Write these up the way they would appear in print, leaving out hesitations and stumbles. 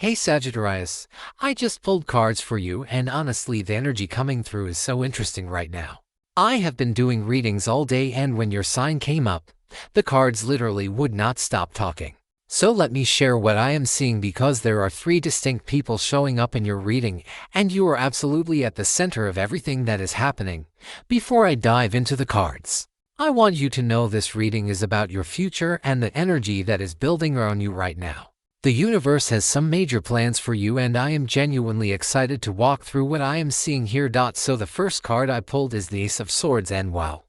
Hey Sagittarius, I just pulled cards for you and honestly the energy coming through is so interesting right now. I have been doing readings all day and when your sign came up, the cards literally would not stop talking. So let me share what I am seeing because there are three distinct people showing up in your reading and you are absolutely at the center of everything that is happening. Before I dive into the cards, I want you to know this reading is about your future and the energy that is building around you right now. The universe has some major plans for you and I am genuinely excited to walk through what I am seeing here. So the first card I pulled is the Ace of Swords and wow.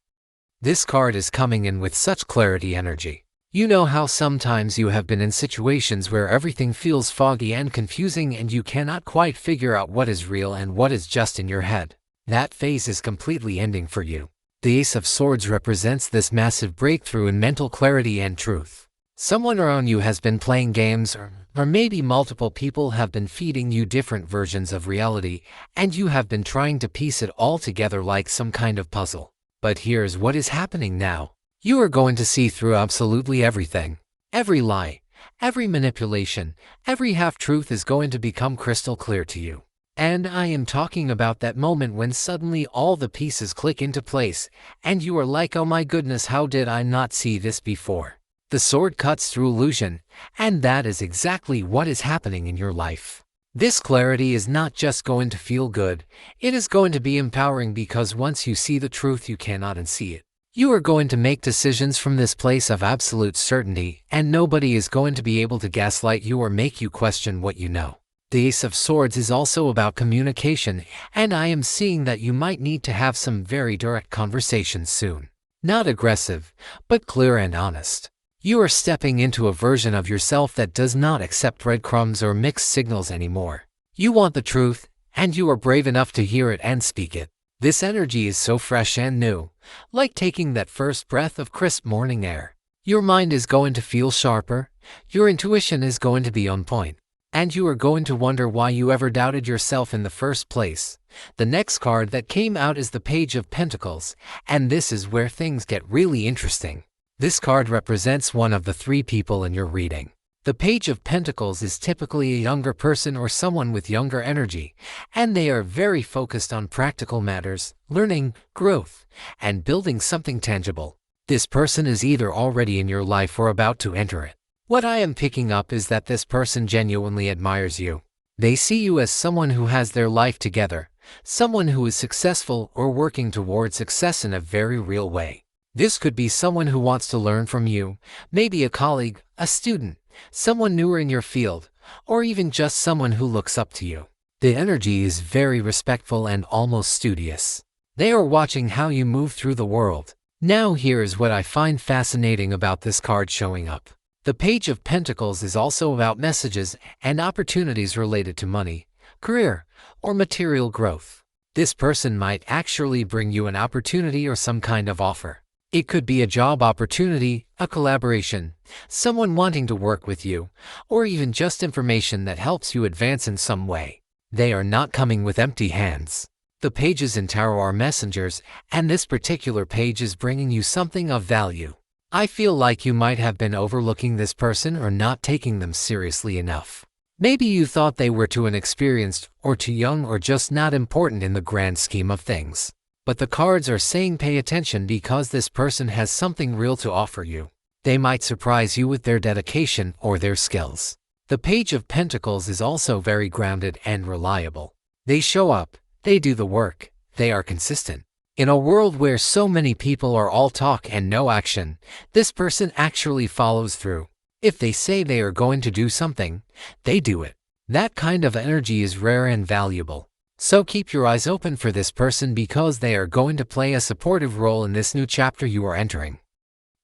This card is coming in with such clarity energy. You know how sometimes you have been in situations where everything feels foggy and confusing and you cannot quite figure out what is real and what is just in your head. That phase is completely ending for you. The Ace of Swords represents this massive breakthrough in mental clarity and truth. Someone around you has been playing games or maybe multiple people have been feeding you different versions of reality and you have been trying to piece it all together like some kind of puzzle. But here's what is happening now. You are going to see through absolutely everything. Every lie, every manipulation, every half-truth is going to become crystal clear to you. And I am talking about that moment when suddenly all the pieces click into place and you are like, oh my goodness, how did I not see this before? The sword cuts through illusion, and that is exactly what is happening in your life. This clarity is not just going to feel good, it is going to be empowering because once you see the truth you cannot unsee it. You are going to make decisions from this place of absolute certainty, and nobody is going to be able to gaslight you or make you question what you know. The Ace of Swords is also about communication, and I am seeing that you might need to have some very direct conversations soon. Not aggressive, but clear and honest. You are stepping into a version of yourself that does not accept breadcrumbs or mixed signals anymore. You want the truth, and you are brave enough to hear it and speak it. This energy is so fresh and new, like taking that first breath of crisp morning air. Your mind is going to feel sharper, your intuition is going to be on point, and you are going to wonder why you ever doubted yourself in the first place. The next card that came out is the Page of Pentacles, and this is where things get really interesting. This card represents one of the three people in your reading. The Page of Pentacles is typically a younger person or someone with younger energy, and they are very focused on practical matters, learning, growth, and building something tangible. This person is either already in your life or about to enter it. What I am picking up is that this person genuinely admires you. They see you as someone who has their life together, someone who is successful or working towards success in a very real way. This could be someone who wants to learn from you, maybe a colleague, a student, someone newer in your field, or even just someone who looks up to you. The energy is very respectful and almost studious. They are watching how you move through the world. Now here is what I find fascinating about this card showing up. The Page of Pentacles is also about messages and opportunities related to money, career, or material growth. This person might actually bring you an opportunity or some kind of offer. It could be a job opportunity, a collaboration, someone wanting to work with you, or even just information that helps you advance in some way. They are not coming with empty hands. The pages in tarot are messengers, and this particular page is bringing you something of value. I feel like you might have been overlooking this person or not taking them seriously enough. Maybe you thought they were too inexperienced, or too young, or just not important in the grand scheme of things. But the cards are saying pay attention because this person has something real to offer you. They might surprise you with their dedication or their skills. The Page of Pentacles is also very grounded and reliable. They show up, they do the work, they are consistent. In a world where so many people are all talk and no action, this person actually follows through. If they say they are going to do something, they do it. That kind of energy is rare and valuable. So keep your eyes open for this person because they are going to play a supportive role in this new chapter you are entering.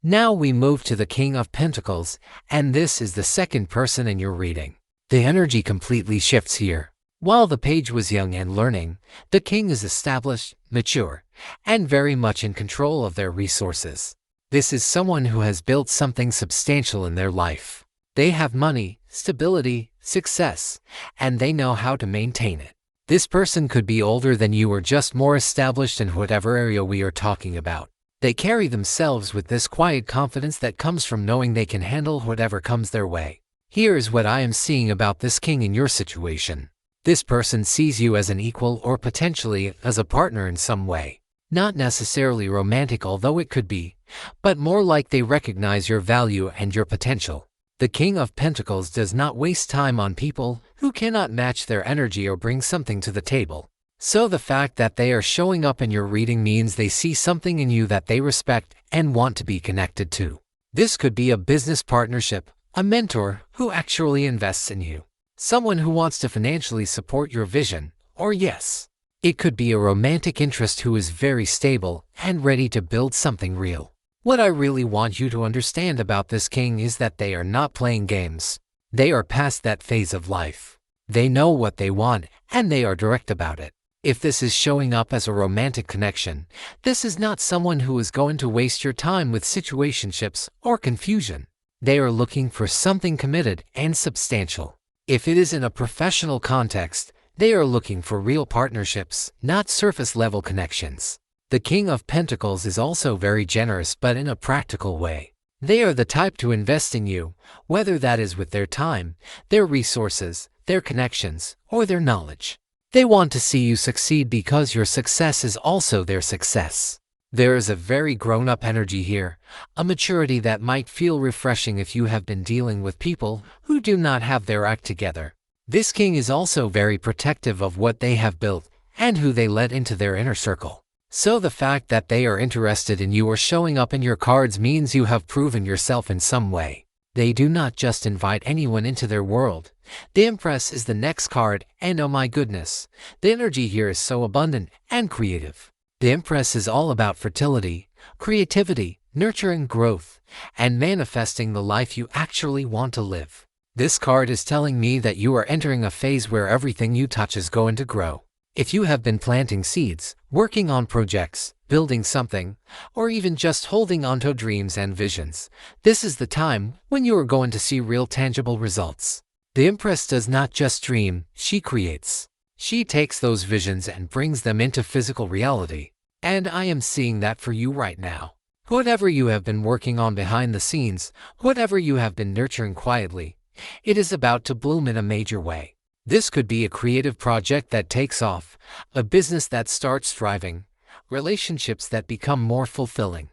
Now we move to the King of Pentacles, and this is the second person in your reading. The energy completely shifts here. While the page was young and learning, the king is established, mature, and very much in control of their resources. This is someone who has built something substantial in their life. They have money, stability, success, and they know how to maintain it. This person could be older than you or just more established in whatever area we are talking about. They carry themselves with this quiet confidence that comes from knowing they can handle whatever comes their way. Here is what I am seeing about this king in your situation. This person sees you as an equal or potentially as a partner in some way. Not necessarily romantic, although it could be, but more like they recognize your value and your potential. The King of Pentacles does not waste time on people who cannot match their energy or bring something to the table. So the fact that they are showing up in your reading means they see something in you that they respect and want to be connected to. This could be a business partnership, a mentor who actually invests in you, someone who wants to financially support your vision, or yes, it could be a romantic interest who is very stable and ready to build something real. What I really want you to understand about this king is that they are not playing games. They are past that phase of life. They know what they want, and they are direct about it. If this is showing up as a romantic connection, this is not someone who is going to waste your time with situationships or confusion. They are looking for something committed and substantial. If it is in a professional context, they are looking for real partnerships, not surface-level connections. The King of Pentacles is also very generous, but in a practical way. They are the type to invest in you, whether that is with their time, their resources, their connections, or their knowledge. They want to see you succeed because your success is also their success. There is a very grown-up energy here, a maturity that might feel refreshing if you have been dealing with people who do not have their act together. This king is also very protective of what they have built and who they let into their inner circle. So the fact that they are interested in you or showing up in your cards means you have proven yourself in some way. They do not just invite anyone into their world. The Empress is the next card, and oh my goodness, the energy here is so abundant and creative. The Empress is all about fertility, creativity, nurturing growth, and manifesting the life you actually want to live. This card is telling me that you are entering a phase where everything you touch is going to grow. If you have been planting seeds, working on projects, building something, or even just holding onto dreams and visions, this is the time when you are going to see real tangible results. The Empress does not just dream, she creates. She takes those visions and brings them into physical reality. And I am seeing that for you right now. Whatever you have been working on behind the scenes, whatever you have been nurturing quietly, it is about to bloom in a major way. This could be a creative project that takes off, a business that starts thriving, relationships that become more fulfilling,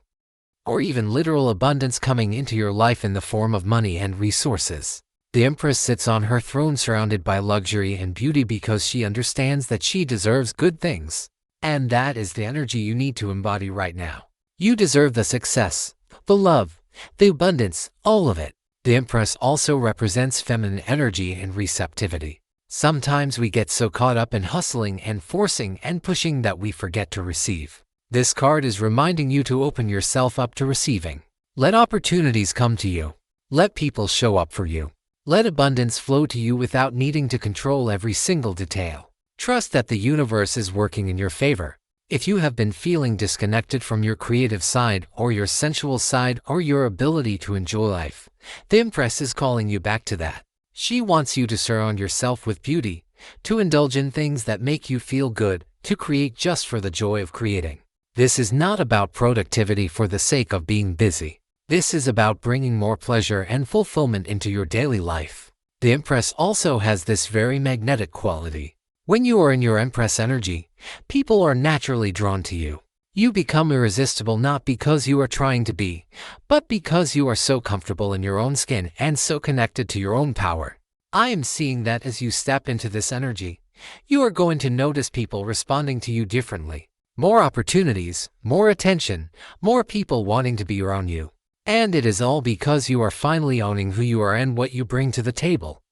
or even literal abundance coming into your life in the form of money and resources. The Empress sits on her throne surrounded by luxury and beauty because she understands that she deserves good things. And that is the energy you need to embody right now. You deserve the success, the love, the abundance, all of it. The Empress also represents feminine energy and receptivity. Sometimes we get so caught up in hustling and forcing and pushing that we forget to receive. This card is reminding you to open yourself up to receiving. Let opportunities come to you. Let people show up for you. Let abundance flow to you without needing to control every single detail. Trust that the universe is working in your favor. If you have been feeling disconnected from your creative side or your sensual side or your ability to enjoy life, the Empress is calling you back to that. She wants you to surround yourself with beauty, to indulge in things that make you feel good, to create just for the joy of creating. This is not about productivity for the sake of being busy. This is about bringing more pleasure and fulfillment into your daily life. The Empress also has this very magnetic quality. When you are in your Empress energy, people are naturally drawn to you. You become irresistible not because you are trying to be, but because you are so comfortable in your own skin and so connected to your own power. I am seeing that as you step into this energy, you are going to notice people responding to you differently. More opportunities, more attention, more people wanting to be around you. And it is all because you are finally owning who you are and what you bring to the table.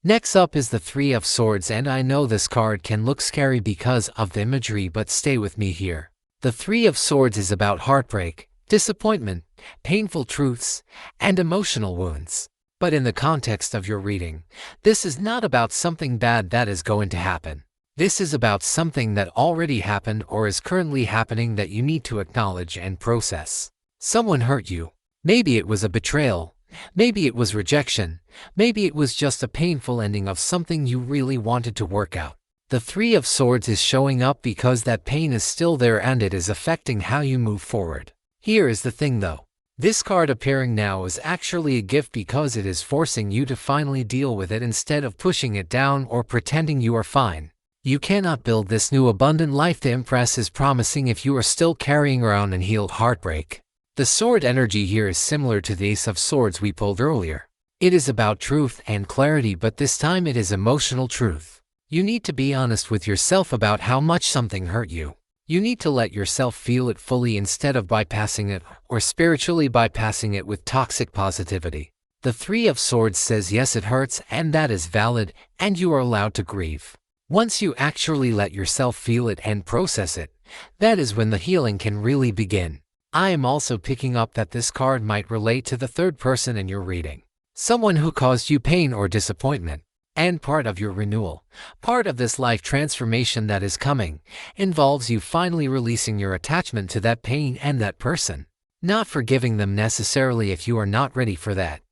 Next up is the Three of Swords, and I know this card can look scary because of the imagery, but stay with me here. The Three of Swords is about heartbreak, disappointment, painful truths, and emotional wounds. But in the context of your reading, this is not about something bad that is going to happen. This is about something that already happened or is currently happening that you need to acknowledge and process. Someone hurt you. Maybe it was a betrayal. Maybe it was rejection. Maybe it was just a painful ending of something you really wanted to work out. The Three of Swords is showing up because that pain is still there and it is affecting how you move forward. Here is the thing though. This card appearing now is actually a gift because it is forcing you to finally deal with it instead of pushing it down or pretending you are fine. You cannot build this new abundant life the Empress is promising if you are still carrying around unhealed heartbreak. The sword energy here is similar to the Ace of Swords we pulled earlier. It is about truth and clarity, but this time it is emotional truth. You need to be honest with yourself about how much something hurt you. You need to let yourself feel it fully instead of bypassing it or spiritually bypassing it with toxic positivity. The Three of Swords says yes, it hurts, and that is valid, and you are allowed to grieve. Once you actually let yourself feel it and process it, that is when the healing can really begin. I am also picking up that this card might relate to the third person in your reading. Someone who caused you pain or disappointment. And part of your renewal, part of this life transformation that is coming, involves you finally releasing your attachment to that pain and that person. Not forgiving them necessarily if you are not ready for that,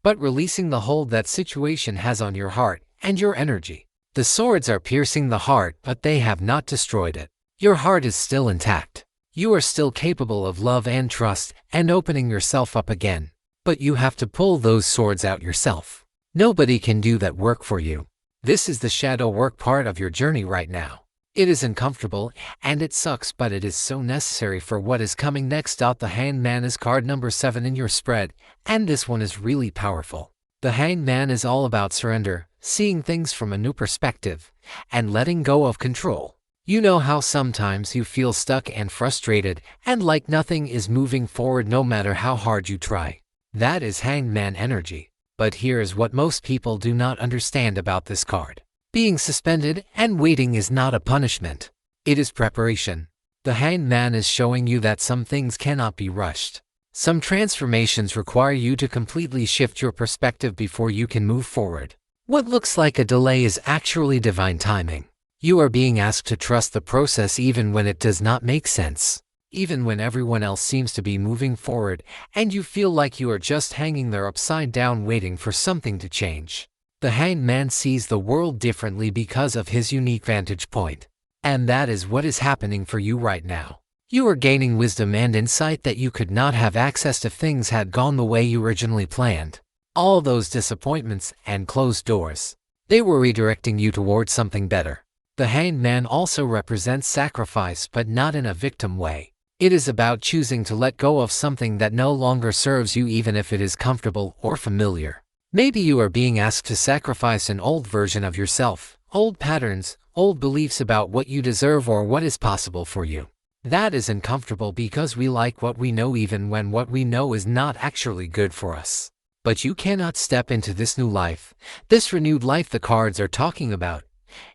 but releasing the hold that situation has on your heart and your energy. The swords are piercing the heart, but they have not destroyed it. Your heart is still intact. You are still capable of love and trust and opening yourself up again. But you have to pull those swords out yourself. Nobody can do that work for you. This is the shadow work part of your journey right now. It is uncomfortable and it sucks, but it is so necessary for what is coming next. The Hanged Man is card number 7 in your spread, and this one is really powerful. The Hanged Man is all about surrender, seeing things from a new perspective, and letting go of control. You know how sometimes you feel stuck and frustrated and like nothing is moving forward no matter how hard you try. That is Hanged Man energy. But here is what most people do not understand about this card. Being suspended and waiting is not a punishment. It is preparation. The Hanged Man is showing you that some things cannot be rushed. Some transformations require you to completely shift your perspective before you can move forward. What looks like a delay is actually divine timing. You are being asked to trust the process even when it does not make sense. Even when everyone else seems to be moving forward and you feel like you are just hanging there upside down waiting for something to change. The Hanged Man sees the world differently because of his unique vantage point. And that is what is happening for you right now. You are gaining wisdom and insight that you could not have access to if things had gone the way you originally planned. All those disappointments and closed doors, they were redirecting you towards something better. The Hanged Man also represents sacrifice, but not in a victim way. It is about choosing to let go of something that no longer serves you, even if it is comfortable or familiar. Maybe you are being asked to sacrifice an old version of yourself, old patterns, old beliefs about what you deserve or what is possible for you. That is uncomfortable because we like what we know even when what we know is not actually good for us. But you cannot step into this new life, this renewed life the cards are talking about,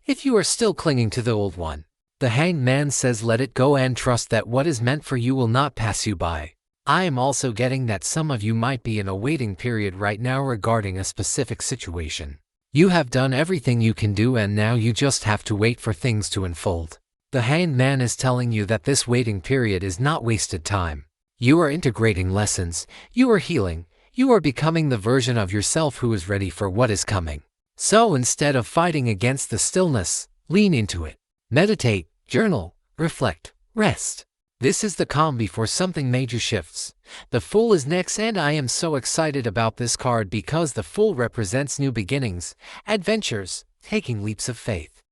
if you are still clinging to the old one. The Hanged Man says let it go and trust that what is meant for you will not pass you by. I am also getting that some of you might be in a waiting period right now regarding a specific situation. You have done everything you can do and now you just have to wait for things to unfold. The Hanged Man is telling you that this waiting period is not wasted time. You are integrating lessons, you are healing, you are becoming the version of yourself who is ready for what is coming. So instead of fighting against the stillness, lean into it. Meditate, journal, reflect, rest. This is the calm before something major shifts. The Fool is next, and I am so excited about this card because the Fool represents new beginnings, adventures, taking leaps of faith,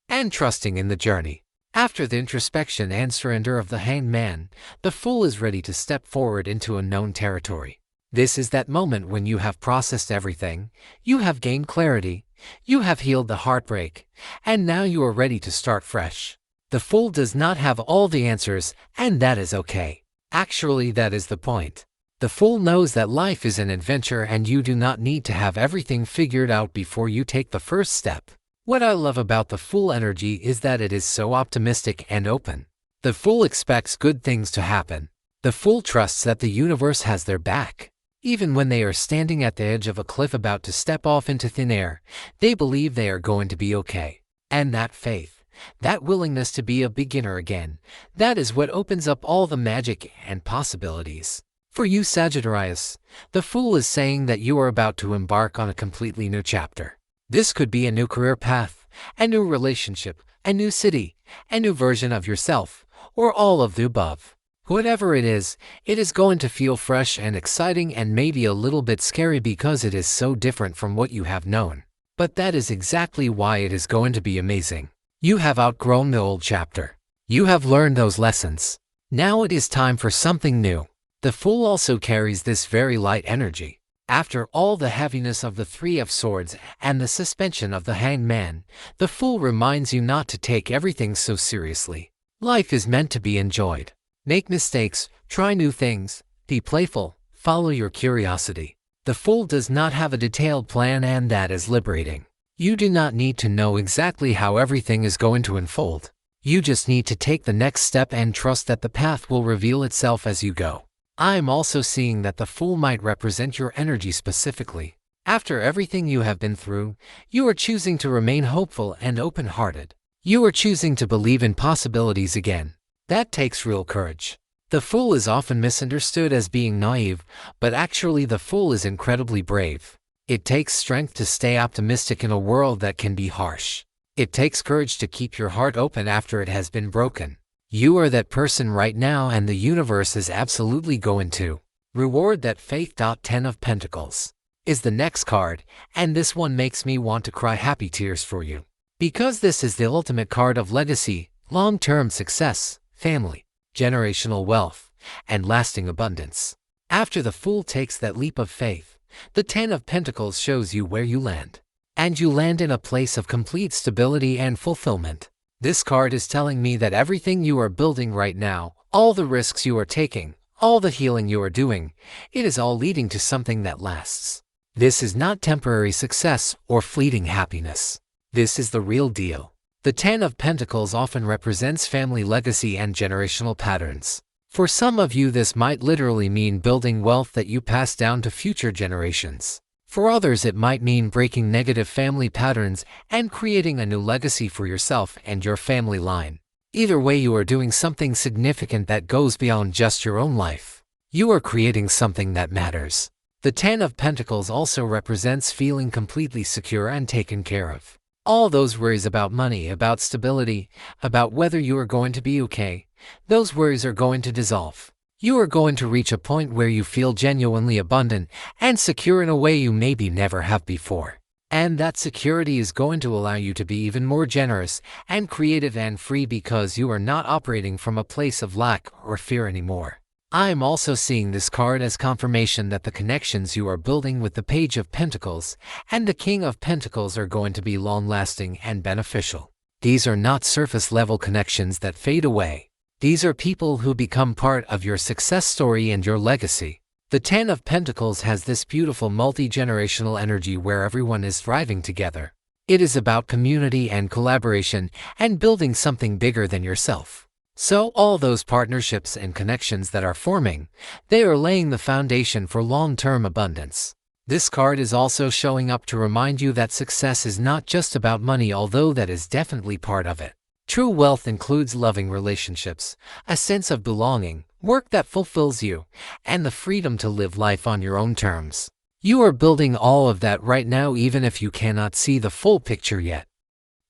and trusting in the journey. After the introspection and surrender of the Hanged Man, the Fool is ready to step forward into unknown territory. This is that moment when you have processed everything, you have gained clarity, you have healed the heartbreak, and now you are ready to start fresh. The Fool does not have all the answers, and that is okay. Actually, that is the point. The Fool knows that life is an adventure and you do not need to have everything figured out before you take the first step. What I love about the Fool energy is that it is so optimistic and open. The Fool expects good things to happen. The Fool trusts that the universe has their back. Even when they are standing at the edge of a cliff about to step off into thin air, they believe they are going to be okay. And that faith, that willingness to be a beginner again, that is what opens up all the magic and possibilities. For you, Sagittarius, the Fool is saying that you are about to embark on a completely new chapter. This could be a new career path, a new relationship, a new city, a new version of yourself, or all of the above. Whatever it is going to feel fresh and exciting and maybe a little bit scary because it is so different from what you have known. But that is exactly why it is going to be amazing. You have outgrown the old chapter. You have learned those lessons. Now it is time for something new. The Fool also carries this very light energy. After all the heaviness of the Three of Swords and the suspension of the Hanged Man, the Fool reminds you not to take everything so seriously. Life is meant to be enjoyed. Make mistakes, try new things, be playful, follow your curiosity. The Fool does not have a detailed plan, and that is liberating. You do not need to know exactly how everything is going to unfold. You just need to take the next step and trust that the path will reveal itself as you go. I am also seeing that the Fool might represent your energy specifically. After everything you have been through, you are choosing to remain hopeful and open-hearted. You are choosing to believe in possibilities again. That takes real courage. The Fool is often misunderstood as being naive, but actually the Fool is incredibly brave. It takes strength to stay optimistic in a world that can be harsh. It takes courage to keep your heart open after it has been broken. You are that person right now, and the universe is absolutely going to reward that faith. 10 of Pentacles is the next card, and this one makes me want to cry happy tears for you. Because this is the ultimate card of legacy, long-term success, family, generational wealth, and lasting abundance. After the Fool takes that leap of faith, the 10 of Pentacles shows you where you land. And you land in a place of complete stability and fulfillment. This card is telling me that everything you are building right now, all the risks you are taking, all the healing you are doing, it is all leading to something that lasts. This is not temporary success or fleeting happiness. This is the real deal. The 10 of Pentacles often represents family legacy and generational patterns. For some of you, this might literally mean building wealth that you pass down to future generations. For others, it might mean breaking negative family patterns and creating a new legacy for yourself and your family line. Either way, you are doing something significant that goes beyond just your own life. You are creating something that matters. The 10 of Pentacles also represents feeling completely secure and taken care of. All those worries about money, about stability, about whether you are going to be okay, those worries are going to dissolve. You are going to reach a point where you feel genuinely abundant and secure in a way you maybe never have before. And that security is going to allow you to be even more generous and creative and free because you are not operating from a place of lack or fear anymore. I am also seeing this card as confirmation that the connections you are building with the Page of Pentacles and the King of Pentacles are going to be long-lasting and beneficial. These are not surface-level connections that fade away. These are people who become part of your success story and your legacy. The 10 of Pentacles has this beautiful multi-generational energy where everyone is thriving together. It is about community and collaboration and building something bigger than yourself. So all those partnerships and connections that are forming, they are laying the foundation for long-term abundance. This card is also showing up to remind you that success is not just about money, although that is definitely part of it. True wealth includes loving relationships, a sense of belonging, work that fulfills you, and the freedom to live life on your own terms. You are building all of that right now, even if you cannot see the full picture yet.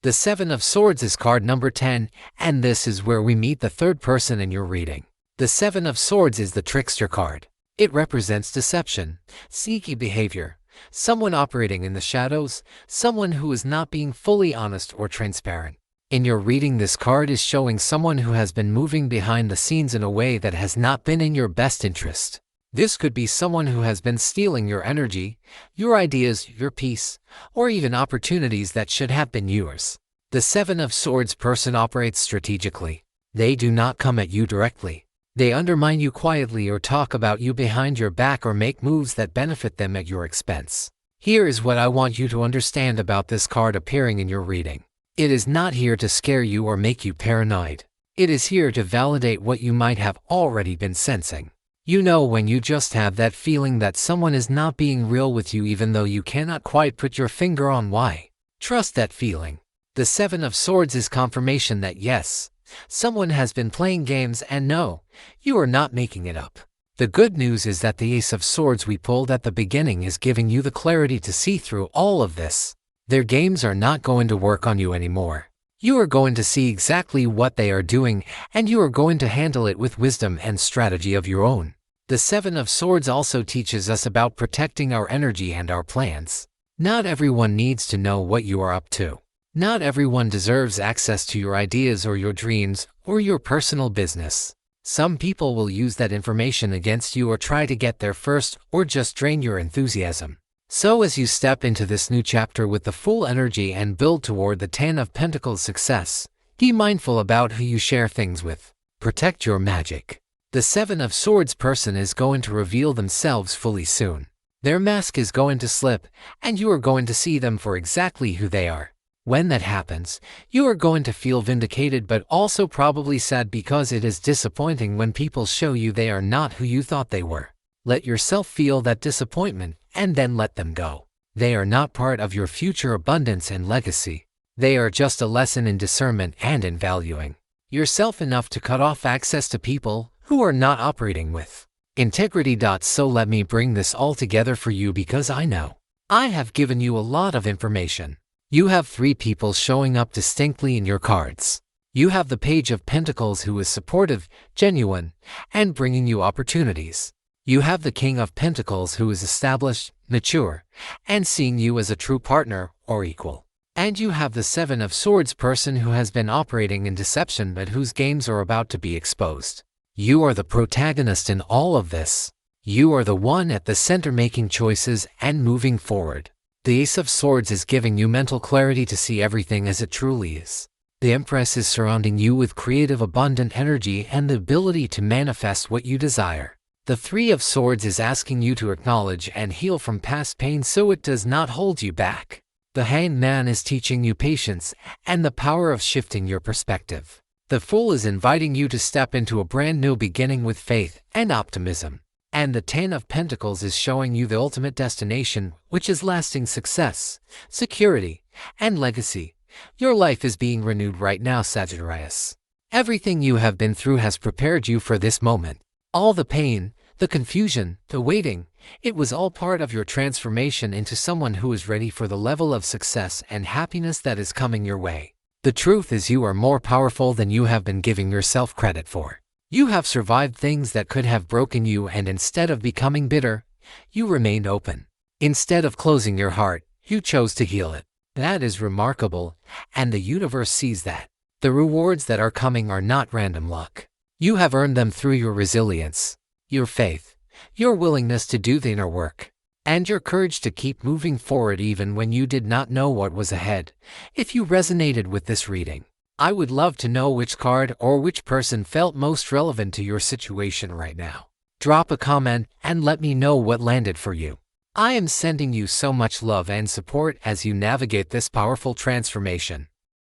The 7 of Swords is card number 10, and this is where we meet the third person in your reading. The 7 of Swords is the trickster card. It represents deception, sneaky behavior, someone operating in the shadows, someone who is not being fully honest or transparent. In your reading, this card is showing someone who has been moving behind the scenes in a way that has not been in your best interest. This could be someone who has been stealing your energy, your ideas, your peace, or even opportunities that should have been yours. The 7 of Swords person operates strategically. They do not come at you directly. They undermine you quietly or talk about you behind your back or make moves that benefit them at your expense. Here is what I want you to understand about this card appearing in your reading. It is not here to scare you or make you paranoid. It is here to validate what you might have already been sensing. You know when you just have that feeling that someone is not being real with you even though you cannot quite put your finger on why. Trust that feeling. The 7 of Swords is confirmation that yes, someone has been playing games, and no, you are not making it up. The good news is that the Ace of Swords we pulled at the beginning is giving you the clarity to see through all of this. Their games are not going to work on you anymore. You are going to see exactly what they are doing, and you are going to handle it with wisdom and strategy of your own. The Seven of Swords also teaches us about protecting our energy and our plans. Not everyone needs to know what you are up to. Not everyone deserves access to your ideas or your dreams or your personal business. Some people will use that information against you or try to get there first or just drain your enthusiasm. So as you step into this new chapter with the full energy and build toward the 10 of Pentacles success, be mindful about who you share things with. Protect your magic. The 7 of Swords person is going to reveal themselves fully soon. Their mask is going to slip, and you are going to see them for exactly who they are. When that happens, you are going to feel vindicated but also probably sad because it is disappointing when people show you they are not who you thought they were. Let yourself feel that disappointment and then let them go. They are not part of your future abundance and legacy. They are just a lesson in discernment and in valuing yourself enough to cut off access to people who are not operating with integrity. So let me bring this all together for you because I know I have given you a lot of information. You have 3 people showing up distinctly in your cards. You have the Page of Pentacles who is supportive, genuine, and bringing you opportunities. You have the King of Pentacles who is established, mature, and seeing you as a true partner or equal. And you have the 7 of Swords person who has been operating in deception but whose games are about to be exposed. You are the protagonist in all of this. You are the one at the center making choices and moving forward. The Ace of Swords is giving you mental clarity to see everything as it truly is. The Empress is surrounding you with creative abundant energy and the ability to manifest what you desire. The 3 of Swords is asking you to acknowledge and heal from past pain so it does not hold you back. The Hanged Man is teaching you patience and the power of shifting your perspective. The Fool is inviting you to step into a brand new beginning with faith and optimism. And the 10 of Pentacles is showing you the ultimate destination, which is lasting success, security, and legacy. Your life is being renewed right now, Sagittarius. Everything you have been through has prepared you for this moment. All the pain, the confusion, the waiting, it was all part of your transformation into someone who is ready for the level of success and happiness that is coming your way. The truth is you are more powerful than you have been giving yourself credit for. You have survived things that could have broken you, and instead of becoming bitter, you remained open. Instead of closing your heart, you chose to heal it. That is remarkable, and the universe sees that. The rewards that are coming are not random luck. You have earned them through your resilience, your faith, your willingness to do the inner work, and your courage to keep moving forward even when you did not know what was ahead. If you resonated with this reading, I would love to know which card or which person felt most relevant to your situation right now. Drop a comment and let me know what landed for you. I am sending you so much love and support as you navigate this powerful transformation.